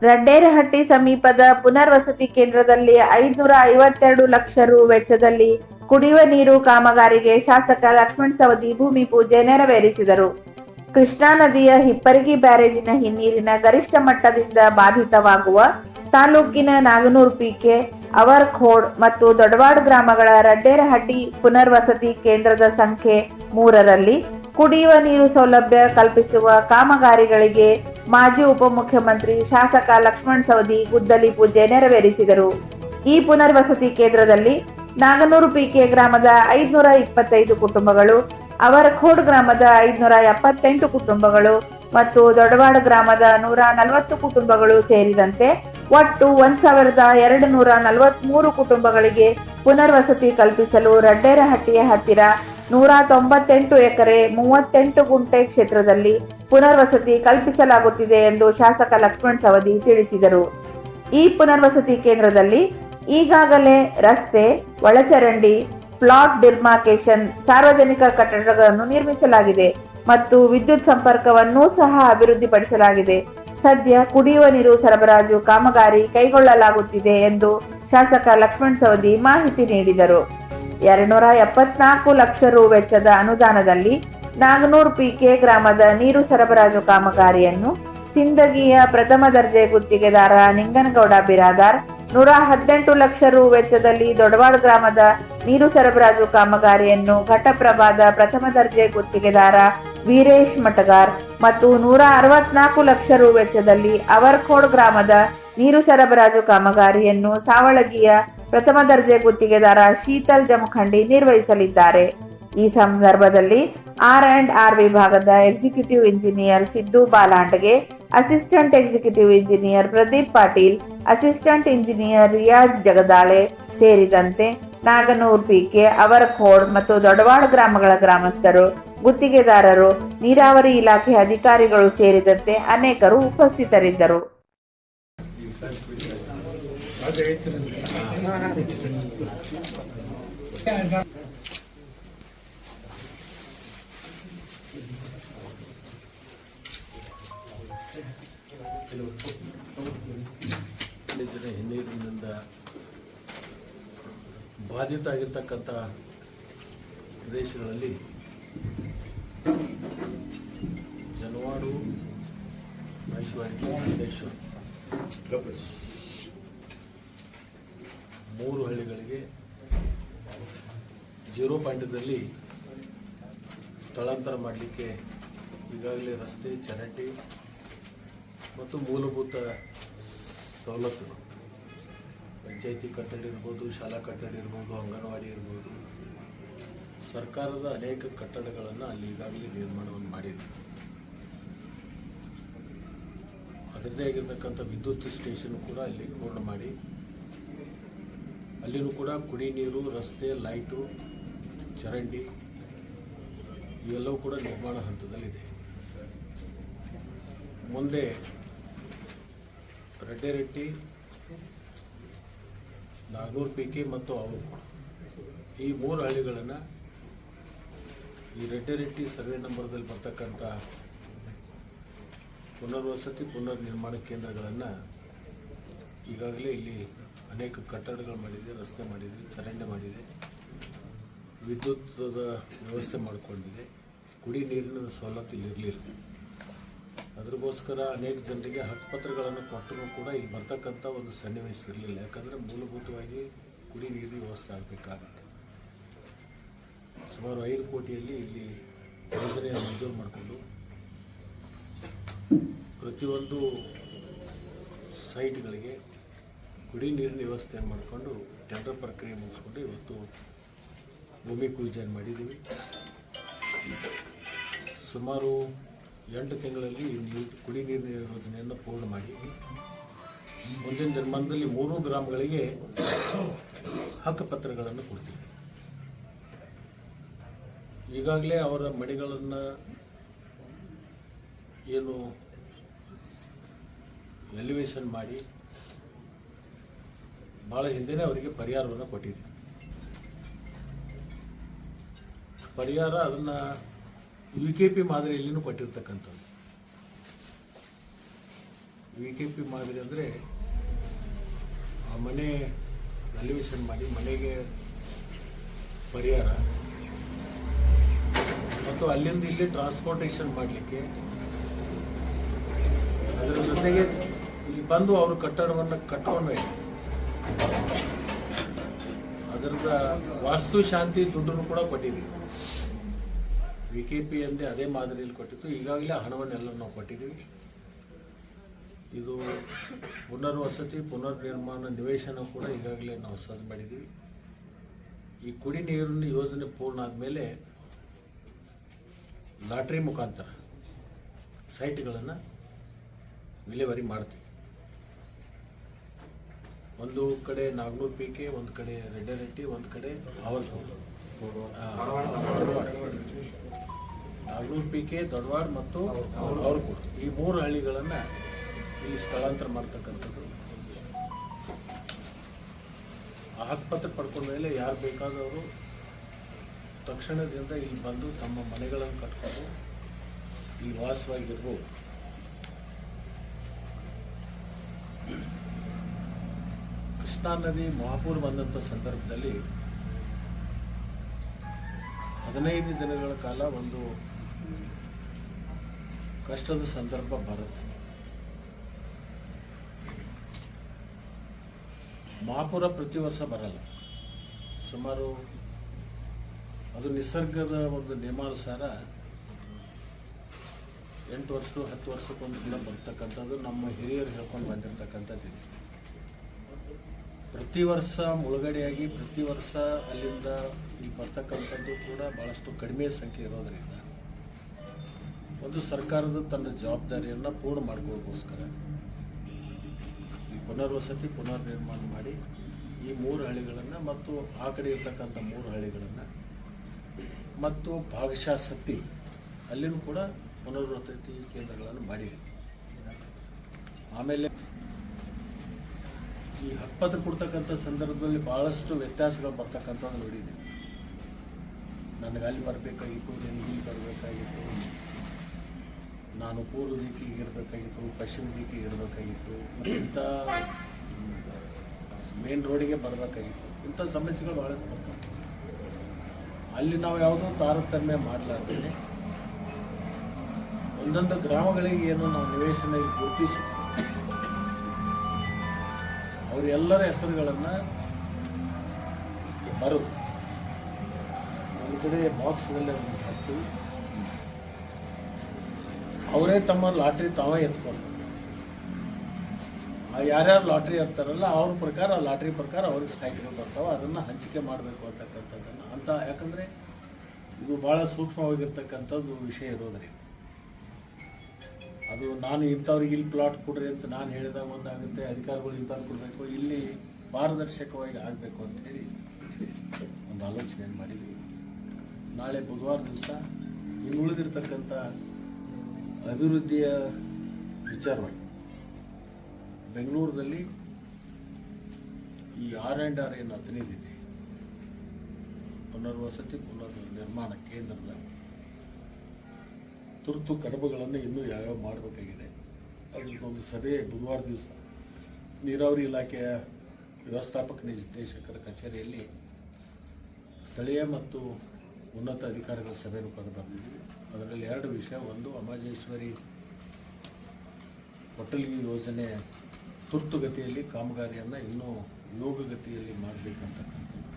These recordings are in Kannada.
ರಡ್ಡೇರಹಟ್ಟಿ ಸಮೀಪದ ಪುನರ್ವಸತಿ ಕೇಂದ್ರದಲ್ಲಿ 552 ಲಕ್ಷ ರು ವೆಚ್ಚದಲ್ಲಿ ಕುಡಿಯುವ ನೀರು ಕಾಮಗಾರಿಗೆ ಶಾಸಕ ಲಕ್ಷ್ಮಣ ಸವದಿ ಭೂಮಿ ಪೂಜೆ ನೆರವೇರಿಸಿದರು. ಕೃಷ್ಣಾ ನದಿಯ ಹಿಪ್ಪರಗಿ ಬ್ಯಾರೇಜಿನ ನೀರಿನ ಗರಿಷ್ಠ ಮಟ್ಟದಿಂದ ಬಾಧಿತವಾಗುವ ತಾಲೂಕಿನ ನಾಗನೂರು ಪಿಕೆ, ಅವರಖೋಡ್ ಮತ್ತು ದೊಡವಾಡ ಗ್ರಾಮಗಳ ರಡ್ಡೇರಹಟ್ಟಿ ಪುನರ್ವಸತಿ ಕೇಂದ್ರದ ಸಂಖ್ಯೆ 3ರಲ್ಲಿ ಕುಡಿಯುವ ನೀರು ಸೌಲಭ್ಯ ಕಲ್ಪಿಸುವ ಕಾಮಗಾರಿಗಳಿಗೆ ಮಾಜಿ ಉಪಮುಖ್ಯಮಂತ್ರಿ ಶಾಸಕ ಲಕ್ಷ್ಮಣ ಸವದಿ ಗುದ್ದಲಿ ಪೂಜೆ ನೆರವೇರಿಸಿದರು. ಈ ಪುನರ್ವಸತಿ ಕೇಂದ್ರದಲ್ಲಿ ನಾಗನೂರು ಪಿಕೆ ಗ್ರಾಮದ 525 ಕುಟುಂಬಗಳು, ಅವರಖೋಡ್ ಗ್ರಾಮದ 578 ಕುಟುಂಬಗಳು ಮತ್ತು ದೊಡವಾಡ ಗ್ರಾಮದ 140 ಕುಟುಂಬಗಳು ಸೇರಿದಂತೆ ಒಟ್ಟು 1243 ಕುಟುಂಬಗಳಿಗೆ ಪುನರ್ವಸತಿ ಕಲ್ಪಿಸಲು ರಡ್ಡೇರಹಟ್ಟಿಯ ಹತ್ತಿರ 198 ಎಕರೆ 38 ಗುಂಟೆ ಕ್ಷೇತ್ರದಲ್ಲಿ ಪುನರ್ವಸತಿ ಕಲ್ಪಿಸಲಾಗುತ್ತಿದೆ ಎಂದು ಶಾಸಕ ಲಕ್ಷ್ಮಣ ಸವದಿ ತಿಳಿಸಿದರು. ಈ ಪುನರ್ವಸತಿ ಕೇಂದ್ರದಲ್ಲಿ ಈಗಾಗಲೇ ರಸ್ತೆ, ಒಳಚರಂಡಿ, ಪ್ಲಾಟ್ ಡಿಮಾರ್ಕೇಶನ್, ಸಾರ್ವಜನಿಕ ಕಟ್ಟಡಗಳನ್ನು ನಿರ್ಮಿಸಲಾಗಿದೆ ಮತ್ತು ವಿದ್ಯುತ್ ಸಂಪರ್ಕವನ್ನೂ ಸಹ ಅಭಿವೃದ್ಧಿಪಡಿಸಲಾಗಿದೆ. ಸದ್ಯ ಕುಡಿಯುವ ನೀರು ಸರಬರಾಜು ಕಾಮಗಾರಿ ಕೈಗೊಳ್ಳಲಾಗುತ್ತಿದೆ ಎಂದು ಶಾಸಕ ಲಕ್ಷ್ಮಣ ಸವದಿ ಮಾಹಿತಿ ನೀಡಿದರು. 274 ಲಕ್ಷ ರು ವೆಚ್ಚದ ಅನುದಾನದಲ್ಲಿ ನಾಗನೂರು ಪಿಕೆ ಗ್ರಾಮದ ನೀರು ಸರಬರಾಜು ಕಾಮಗಾರಿಯನ್ನು ಸಿಂದಗಿಯ ಪ್ರಥಮ ದರ್ಜೆ ಗುತ್ತಿಗೆದಾರ ನಿಂಗನಗೌಡ ಬಿರಾದಾರ್, 118 ಲಕ್ಷ ರು ವೆಚ್ಚದಲ್ಲಿ ದೊಡವಾಡ ಗ್ರಾಮದ ನೀರು ಸರಬರಾಜು ಕಾಮಗಾರಿಯನ್ನು ಘಟಪ್ರಭಾದ ಪ್ರಥಮ ದರ್ಜೆ ಗುತ್ತಿಗೆದಾರ ವೀರೇಶ್ ಮಟಗಾರ್ ಮತ್ತು 164 ಲಕ್ಷ ರು ವೆಚ್ಚದಲ್ಲಿ ಅವರಖೋಡ್ ಗ್ರಾಮದ ನೀರು ಸರಬರಾಜು ಕಾಮಗಾರಿಯನ್ನು ಸಾವಳಗಿಯ ಪ್ರಥಮ ದರ್ಜೆ ಗುತ್ತಿಗೆದಾರ ಶೀತಲ್ ಜಮಖಂಡಿ ನಿರ್ವಹಿಸಲಿದ್ದಾರೆ. ಈ ಸಂದರ್ಭದಲ್ಲಿ ಆರ್ ವಿಭಾಗದ ಎಕ್ಸಿಕ್ಯೂಟಿವ್ ಇಂಜಿನಿಯರ್ ಸಿದ್ದು ಬಾಲಾಂಡ್ಗೆ, assistant executive engineer Pradeep Patil, assistant engineer Riyaz Jagadale ಸೇರಿದಂತೆ ನಾಗನೂರು ಪಿಕೆ, ಅವರಖೋಡ್ ಮತ್ತು ದೊಡವಾಡ ಗ್ರಾಮಗಳ ಗ್ರಾಮಸ್ಥರು, ಗುತ್ತಿಗೆದಾರರು, ನೀರಾವರಿ ಇಲಾಖೆ ಅಧಿಕಾರಿಗಳು ಸೇರಿದಂತೆ ಅನೇಕರು ಉಪಸ್ಥಿತರಿದ್ದರು. ಹಿನ್ನೀರಿನಿಂದ ಬಾಧಿತ ಆಗಿರ್ತಕ್ಕಂಥ ಪ್ರದೇಶಗಳಲ್ಲಿ ಜನವಾಡು, ಮೈಸೂರು, ಮಲ್ಲೇಶ್ವರ 3 ಹಳ್ಳಿಗಳಿಗೆ 0 ಪಾಯಿಂಟದಲ್ಲಿ ಸ್ಥಳಾಂತರ ಮಾಡಲಿಕ್ಕೆ ಈಗಾಗಲೇ ರಸ್ತೆ, ಚರಂಡಿ ಮತ್ತು ಮೂಲಭೂತ ಸವಲತ್ತುಗಳು, ಪಂಚಾಯಿತಿ ಕಟ್ಟಡ ಇರ್ಬೋದು, ಶಾಲಾ ಕಟ್ಟಡ ಇರ್ಬೋದು, ಅಂಗನವಾಡಿ ಇರ್ಬೋದು, ಸರ್ಕಾರದ ಅನೇಕ ಕಟ್ಟಡಗಳನ್ನು ಅಲ್ಲಿ ಈಗಾಗಲೇ ನಿರ್ಮಾಣವನ್ನು ಮಾಡಿದೆ. ಅದರದ್ದೇ ಆಗಿರ್ತಕ್ಕಂಥ ವಿದ್ಯುತ್ ಸ್ಟೇಷನ್ ಕೂಡ ಅಲ್ಲಿ ಪೂರ್ಣ ಮಾಡಿ ಅಲ್ಲಿನೂ ಕೂಡ ಕುಡಿ ನೀರು, ರಸ್ತೆ, ಲೈಟು, ಚರಂಡಿ ಇವೆಲ್ಲವೂ ಕೂಡ ನಿರ್ಮಾಣ ಹಂತದಲ್ಲಿದೆ. ಮುಂದೆ ರಡ್ಡೇರಟ್ಟಿ, ನಾಗನೂರು ಪಿಕೆ ಮತ್ತು ಅವರಖೋಡ್ ಈ 3 ಹಳ್ಳಿಗಳನ್ನು ಈ ರಡ್ಡೇರಟ್ಟಿ ಸರ್ವೆ ನಂಬರ್ದಲ್ಲಿ ಬರ್ತಕ್ಕಂಥ ಪುನರ್ವಸತಿ ಪುನರ್ ನಿರ್ಮಾಣ ಕೇಂದ್ರಗಳನ್ನು ಈಗಾಗಲೇ ಇಲ್ಲಿ ಅನೇಕ ಕಟ್ಟಡಗಳು ಮಾಡಿದೆ, ರಸ್ತೆ ಮಾಡಿದೆ, ಚರಂಡಿ ಮಾಡಿದೆ, ವಿದ್ಯುತ್ತದ ವ್ಯವಸ್ಥೆ ಮಾಡಿಕೊಂಡಿದೆ. ಕುಡಿ ನೀರಿನ ಸವಲತ್ತು ಇರಲಿಲ್ಲ. ಅದಕ್ಕೋಸ್ಕರ ಅನೇಕ ಜನರಿಗೆ ಹಕ್ಕುಪತ್ರಗಳನ್ನು ಕೊಟ್ಟರೂ ಕೂಡ ಇಲ್ಲಿ ಬರ್ತಕ್ಕಂಥ ಒಂದು ಸನ್ನಿವೇಶ ಇರಲಿಲ್ಲ. ಯಾಕಂದರೆ ಮೂಲಭೂತವಾಗಿ ಕುಡಿ ನೀರಿನ ವ್ಯವಸ್ಥೆ ಆಗಬೇಕಾಗುತ್ತೆ. ಸುಮಾರು 5 ಕೋಟಿಯಲ್ಲಿ ಇಲ್ಲಿ ಯೋಜನೆಯನ್ನು ಮಂಜೂರು ಮಾಡಿಕೊಂಡು ಪ್ರತಿಯೊಂದು ಸೈಟ್ಗಳಿಗೆ ಕುಡಿ ನೀರಿನ ವ್ಯವಸ್ಥೆಯನ್ನು ಮಾಡಿಕೊಂಡು ಟೆಂಡರ್ ಪ್ರಕ್ರಿಯೆ ಮುಗಿಸ್ಕೊಂಡು ಇವತ್ತು ಭೂಮಿ ಪೂಜೆಯನ್ನು ಮಾಡಿದ್ದೀವಿ. ಸುಮಾರು 8 ತಿಂಗಳಲ್ಲಿ ಕುಡಿ ನೀರಿನ ಯೋಜನೆಯನ್ನು ಪೂರ್ಣ ಮಾಡಿ ಮುಂದಿನ ದಿನಮಾನದಲ್ಲಿ 3 ಗ್ರಾಮಗಳಿಗೆ ಹಕ್ಕುಪತ್ರಗಳನ್ನು ಕೊಡ್ತೀವಿ. ಈಗಾಗಲೇ ಅವರ ಮನೆಗಳನ್ನು ಏನು ಎಲಿವೇಷನ್ ಮಾಡಿ ಭಾಳ ಹಿಂದೆನೇ ಅವರಿಗೆ ಪರಿಹಾರವನ್ನು ಕೊಟ್ಟಿದ್ದೀವಿ. ಪರಿಹಾರ ಅದನ್ನು UKP ಮಾದರಿಯಲ್ಲಿನೂ ಕೊಟ್ಟಿರ್ತಕ್ಕಂಥದ್ದು. VKP ಮಾದರಿ ಅಂದರೆ ಆ ಮನೆ ವ್ಯಾಲ್ಯೂಯೇಷನ್ ಮಾಡಿ ಮನೆಗೆ ಪರಿಹಾರ ಮತ್ತು ಅಲ್ಲಿಂದ ಇಲ್ಲಿ ಟ್ರಾನ್ಸ್ಪೋರ್ಟೇಷನ್ ಮಾಡಲಿಕ್ಕೆ, ಅದರ ಜೊತೆಗೆ ಇಲ್ಲಿ ಬಂದು ಅವರು ಕಟ್ಟಡವನ್ನು ಕಟ್ಕೊಂಡ್ಮೇಲೆ ಅದರದ ವಾಸ್ತು ಶಾಂತಿ ದುಡ್ಡನ್ನು ಕೂಡ ಕೊಟ್ಟಿದ್ದೀವಿ. VKP ಎಂದೇ ಅದೇ ಮಾದರಿಯಲ್ಲಿ ಕೊಟ್ಟಿತ್ತು. ಈಗಾಗಲೇ ಹಣವನ್ನೆಲ್ಲ ನಾವು ಕೊಟ್ಟಿದ್ದೀವಿ. ಇದು ಪುನರ್ವಸತಿ ಪುನರ್ನಿರ್ಮಾಣ ನಿವೇಶನ ಕೂಡ ಈಗಾಗಲೇ ನಾವು ಸಜ್ಜು ಮಾಡಿದ್ದೀವಿ. ಈ ಕುಡಿ ನೀರಿನ ಯೋಜನೆ ಪೂರ್ಣ ಆದಮೇಲೆ ಲಾಟ್ರಿ ಮುಖಾಂತರ ಸೈಟ್ಗಳನ್ನು ವಿಲೇವಾರಿ ಮಾಡ್ತೀವಿ. ಒಂದು ಕಡೆ ನಾಗನೂರು PK, ಒಂದು ಕಡೆ ರೆಡ್ಡರಟ್ಟಿ, ಒಂದು ಕಡೆ ನಾಗನೂರು PK, ದೊಡ್ಡವಾಡ ಮತ್ತು ಅವರ್ಕೂಡು, ಈ 3 ಹಳ್ಳಿಗಳನ್ನು ಇಲ್ಲಿ ಸ್ಥಳಾಂತರ ಮಾಡ್ತಕ್ಕಂಥದ್ದು. ಆ ಹಕ್ಕುಪತ್ರ ಪಡ್ಕೊಂಡ ಮೇಲೆ ಯಾರು ಬೇಕಾದವರು ತಕ್ಷಣದಿಂದ ಇಲ್ಲಿ ಬಂದು ತಮ್ಮ ಮನೆಗಳನ್ನು ಕಟ್ಕೊಂಡು ಇಲ್ಲಿ ವಾಸವಾಗಿರ್ಬೋದು. ಕೃಷ್ಣಾ ನದಿ ಮಹಾಪೂರ್ ಬಂದಂಥ ಸಂದರ್ಭದಲ್ಲಿ 15 ದಿನಗಳ ಕಾಲ ಒಂದು ಕಷ್ಟದ ಸಂದರ್ಭ ಬರುತ್ತೆ. ಮಹಾಪುರ ಪ್ರತಿ ವರ್ಷ ಬರಲ್ಲ. ಸುಮಾರು ಅದು ನಿಸರ್ಗದ ಒಂದು ನಿಯಮಾನುಸಾರ 8 ವರ್ಷ 10 ವರ್ಷಕ್ಕೊಂದು ಸಲ ಬರ್ತಕ್ಕಂಥದ್ದು ನಮ್ಮ ಹಿರಿಯರು ಹೇಳ್ಕೊಂಡು ಬಂದಿರತಕ್ಕಂಥದ್ದು. ಪ್ರತಿ ವರ್ಷ ಮುಳುಗಡೆಯಾಗಿ ಪ್ರತಿ ವರ್ಷ ಅಲ್ಲಿಂದ ಇಲ್ಲಿ ಬರ್ತಕ್ಕಂಥದ್ದು ಕೂಡ ಭಾಳಷ್ಟು ಕಡಿಮೆ ಸಂಖ್ಯೆ ಇರೋದರಿಂದ ಒಂದು ಸರ್ಕಾರದ ತನ್ನ ಜವಾಬ್ದಾರಿಯನ್ನು ಪೂರ್ಣ ಮಾಡ್ಕೊಳ್ಳೋಕ್ಕೋಸ್ಕರ ಈ ಪುನರ್ವಸತಿ ಪುನರ್ನಿರ್ಮಾಣ ಮಾಡಿ ಈ 3 ಹಳ್ಳಿಗಳನ್ನು ಮತ್ತು ಆ ಕಡೆ ಇರ್ತಕ್ಕಂಥ 3 ಹಳ್ಳಿಗಳನ್ನು ಮತ್ತು ಭಾಗಶಃ ಸತ್ತಿ ಅಲ್ಲಿನೂ ಕೂಡ ಪುನರ್ವಸತಿ ಕೇಂದ್ರಗಳನ್ನು ಮಾಡಿದೆ. ಆಮೇಲೆ ಈ ಹಕ್ಕುಪತ್ರ ಕೊಡ್ತಕ್ಕಂಥ ಸಂದರ್ಭದಲ್ಲಿ ಭಾಳಷ್ಟು ವ್ಯತ್ಯಾಸಗಳು ಬರ್ತಕ್ಕಂಥದ್ದು ನೋಡಿದ್ದೀನಿ. ನನಗೆ ಅಲ್ಲಿ ಬರಬೇಕಾಗಿತ್ತು, ನನಗೆ ಇಲ್ಲಿ ಬರಬೇಕಾಗಿತ್ತು, ನಾನು ಪೂರ್ವ ದಿಕ್ಕಿಗೆ ಇರಬೇಕಾಗಿತ್ತು, ಪಶ್ಚಿಮ ದಿಕ್ಕಿಗೆ ಇರಬೇಕಾಗಿತ್ತು, ಇಂಥ ಮೇನ್ ರೋಡಿಗೆ ಬರಬೇಕಾಗಿತ್ತು. ಇಂಥ ಸಮಸ್ಯೆಗಳು ಭಾಳಷ್ಟು ಬರ್ತವೆ. ಅಲ್ಲಿ ನಾವು ಯಾವುದೋ ತಾರತಮ್ಯ ಮಾಡಲಾರ್ದೇನೆ ಒಂದೊಂದು ಗ್ರಾಮಗಳಿಗೆ ಏನು ನಾವು ನಿವೇಶನ ಗುರುತಿಸಿ ಅವರೆಲ್ಲರ ಹೆಸರುಗಳನ್ನು ಬರೋದು ಒಂದು ಕಡೆ ಬಾಕ್ಸ್ನಲ್ಲಿ ಅದನ್ನು ಹಾಕ್ತು. ಅವರೇ ತಮ್ಮ ಲಾಟ್ರಿ ತಾವೇ ಎತ್ಕೊಂಡು ಯಾರ್ಯಾರು ಲಾಟ್ರಿ ಎತ್ತಾರಲ್ಲ ಅವ್ರ ಪ್ರಕಾರ ಆ ಲಾಟ್ರಿ ಪ್ರಕಾರ ಅವ್ರಿಗೆ ಸೈಟ್ಗಳು ಬರ್ತಾವೆ. ಅದನ್ನು ಹಂಚಿಕೆ ಮಾಡಬೇಕು ಅಂತಕ್ಕಂಥದ್ದನ್ನು ಅಂತ. ಯಾಕಂದರೆ ಇದು ಭಾಳ ಸೂಕ್ಷ್ಮವಾಗಿರ್ತಕ್ಕಂಥದ್ದು ವಿಷಯ ಇರೋದ್ರಿಂದ ಅದು ನಾನು ಇಂಥವ್ರಿಗೆ ಇಲ್ಲಿ ಪ್ಲಾಟ್ ಕೊಡ್ರಿ ಅಂತ ನಾನು ಹೇಳಿದಾಗ ಒಂದಾಗುತ್ತೆ, ಅಧಿಕಾರಿಗಳು ಇಂಥವ್ರು ಕೊಡಬೇಕು, ಇಲ್ಲಿ ಪಾರದರ್ಶಕವಾಗಿ ಆಗಬೇಕು ಅಂಥೇಳಿ ಒಂದು ಆಲೋಚನೆಯನ್ನು ಮಾಡಿದ್ವಿ. ನಾಳೆ ಬುಧವಾರ ದಿವಸ ಇನ್ನು ಉಳಿದಿರ್ತಕ್ಕಂಥ ಅಭಿವೃದ್ಧಿಯ ವಿಚಾರವಾಗಿ ಬೆಂಗಳೂರಿನಲ್ಲಿ ಈ R&R ಏನು 15 ಇದೆ ಪುನರ್ವಸತಿ ಪುನರ್ನಿರ್ಮಾಣ ಕೇಂದ್ರದ ತುರ್ತು ಕಡಬಗಳನ್ನು ಇನ್ನೂ ಯಾವ್ಯಾವ ಮಾಡಬೇಕಾಗಿದೆ. ಅದರದ್ದೊಂದು ಸಭೆ ಬುಧವಾರ ದಿವಸ ನೀರಾವರಿ ಇಲಾಖೆಯ ವ್ಯವಸ್ಥಾಪಕ ನಿರ್ದೇಶಕರ ಕಚೇರಿಯಲ್ಲಿ ಸ್ಥಳೀಯ ಮತ್ತು ಉನ್ನತ ಅಧಿಕಾರಿಗಳ ಸಭೆಯನ್ನು ಕರೆದಿದ್ದೀವಿ. ಅದರಲ್ಲಿ 2 ವಿಷಯ. ಒಂದು, ಅಮಾಜೇಶ್ವರಿ ಕೊಟ್ಟಲಿಗೆ ಯೋಜನೆ ತುರ್ತುಗತಿಯಲ್ಲಿ ಕಾಮಗಾರಿಯನ್ನು ಇನ್ನೂ ಯೋಗಗತಿಯಲ್ಲಿ ಮಾಡಬೇಕಂತಕ್ಕಂಥದ್ದು,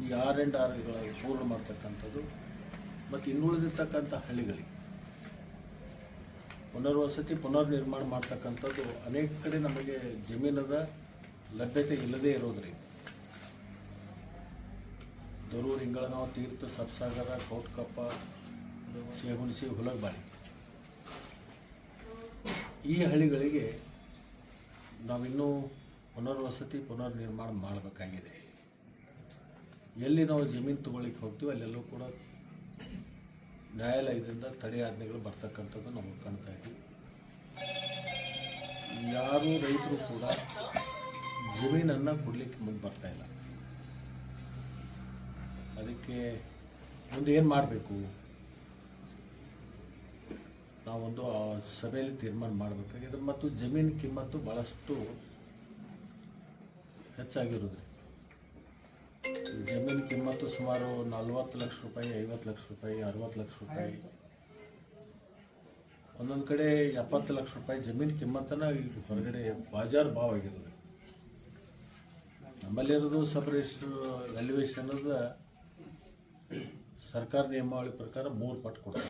ಈ R&Rಗಳ ಪೂರ್ಣ ಮಾಡ್ತಕ್ಕಂಥದ್ದು ಮತ್ತು ಇನ್ನುಳಿದಿರ್ತಕ್ಕಂಥ ಹಳ್ಳಿಗಳಿಗೆ ಪುನರ್ವಸತಿ ಪುನರ್ನಿರ್ಮಾಣ ಮಾಡ್ತಕ್ಕಂಥದ್ದು. ಅನೇಕ ಕಡೆ ನಮಗೆ ಜಮೀನದ ಲಭ್ಯತೆ ಇಲ್ಲದೇ ಇರೋದ್ರಿಂದ ದರೂರು, ಇಂಗಳಗಾಂವ್, ತೀರ್ಥ, ಸಬ್ಸಾಗರ, ಕೋಟ್ಕಪ್ಪ, ಶೇಹುಣಸಿ, ಹುಲಗಬಾಳಿ ಈ ಹಳ್ಳಿಗಳಿಗೆ ನಾವಿನ್ನೂ ಪುನರ್ವಸತಿ ಪುನರ್ನಿರ್ಮಾಣ ಮಾಡಬೇಕಾಗಿದೆ. ಎಲ್ಲಿ ನಾವು ಜಮೀನು ತಗೊಳ್ಳಿಕ್ಕೆ ಹೋಗ್ತೀವಿ ಅಲ್ಲೆಲ್ಲೂ ಕೂಡ ನ್ಯಾಯಾಲಯದಿಂದ ತಡೆಯಾಜ್ಞೆಗಳು ಬರ್ತಕ್ಕಂಥದ್ದು ನಾವು ಕಾಣ್ತಾ ಇದ್ದೀವಿ. ಯಾರೂ ರೈತರು ಕೂಡ ಜಮೀನನ್ನು ಕೊಡಲಿಕ್ಕೆ ಮುಂದೆ ಬರ್ತಾ ಇಲ್ಲ. ಅದಕ್ಕೆ ಮುಂದೆ ಏನು ಮಾಡಬೇಕು? ನಾವೊಂದು ಆ ಸಭೆಯಲ್ಲಿ ತೀರ್ಮಾನ ಮಾಡಬೇಕಾಗಿದೆ. ಮತ್ತು ಜಮೀನು ಕಿಮ್ಮತ್ತು ಭಾಳಷ್ಟು ಹೆಚ್ಚಾಗಿರೋದು. ಜಮೀನು ಕಿಮ್ಮತ್ತು ಸುಮಾರು 40 ಲಕ್ಷ ರೂಪಾಯಿ, 50 ಲಕ್ಷ ರೂಪಾಯಿ, 60 ಲಕ್ಷ ರೂಪಾಯಿ, ಒಂದೊಂದು ಕಡೆ 70 ಲಕ್ಷ ರೂಪಾಯಿ ಜಮೀನು ಕಿಮ್ಮತ್ತನ್ನು ಈಗ ಹೊರಗಡೆ ಬಾಜಾರ್ ಭಾವ ಆಗಿರೋದು. ನಮ್ಮಲ್ಲಿರೋದು ಸಬ್ ರಿಜಿಸ್ಟರ್ ವ್ಯಾಲ್ಯೂಯೇಷನ್ ಅನ್ನೋದು ಸರ್ಕಾರ ನಿಯಮಾವಳಿ ಪ್ರಕಾರ 3 ಪಟ್ಟು ಕೊಡ್ತಾರೆ.